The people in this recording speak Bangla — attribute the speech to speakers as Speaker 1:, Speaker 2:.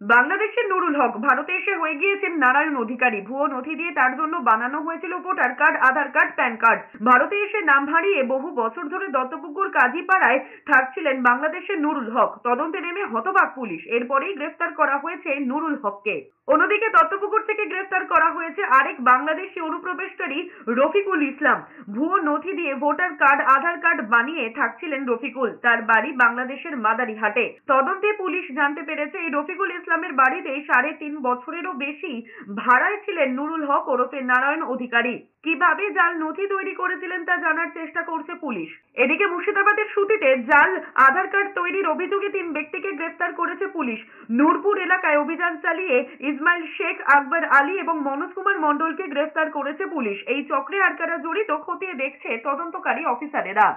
Speaker 1: বাংলাদেশের নুরুল হক ভারতে এসে হয়ে গিয়েছেন নারায়ণ অধিকারী। ভুয়ো নথি দিয়ে তার জন্য বানানো হয়েছিল ভোটার কার্ড, আধার কার্ড, প্যান কার্ড। ভারতে এসে নাম হারিয়ে বহু বছর ধরে দত্তপুকুর কাজীপাড়ায় থাকছিলেন বাংলাদেশের নুরুল হক। তদন্তে নেমে হতবাক পুলিশ। এরপরেই গ্রেফতার করা হয়েছে নুরুল হককে। অন্যদিকে দত্তপুকুর থেকে গ্রেফতার করা হয়েছে আরেক বাংলাদেশি অনুপ্রবেশকারী রফিকুল ইসলাম। ভুয়ো নথি দিয়ে ভোটার কার্ড, আধার কার্ড বানিয়ে থাকছিলেন রফিকুল। তার বাড়ি বাংলাদেশের মাদারিহাটে। তদন্তে পুলিশ জানতে পেরেছে এই রফিকুল ইসলামের বাড়িতে 3.5 বছরেরও বেশি ভাড়ায় ছিলেন নুরুল হক ওরফে নারায়ণ অধিকারী। কিভাবে জাল নথি তৈরি করেছিলেন তা জানার চেষ্টা করছে পুলিশ। এদিকে মুর্শিদাবাদের সুতিতে জাল আধার কার্ড তৈরির অভিযোগে 3 ব্যক্তিকে গ্রেফতার করেছে পুলিশ। নূরপুর এলাকায় অভিযান চালিয়ে ইসমাইল শেখ, আকবর আলী এবং মনোজ কুমার মণ্ডলকে গ্রেফতার করেছে পুলিশ। এই চক্রে আর কারা জড়িত খতিয়ে দেখছে তদন্তকারী অফিসারেরা।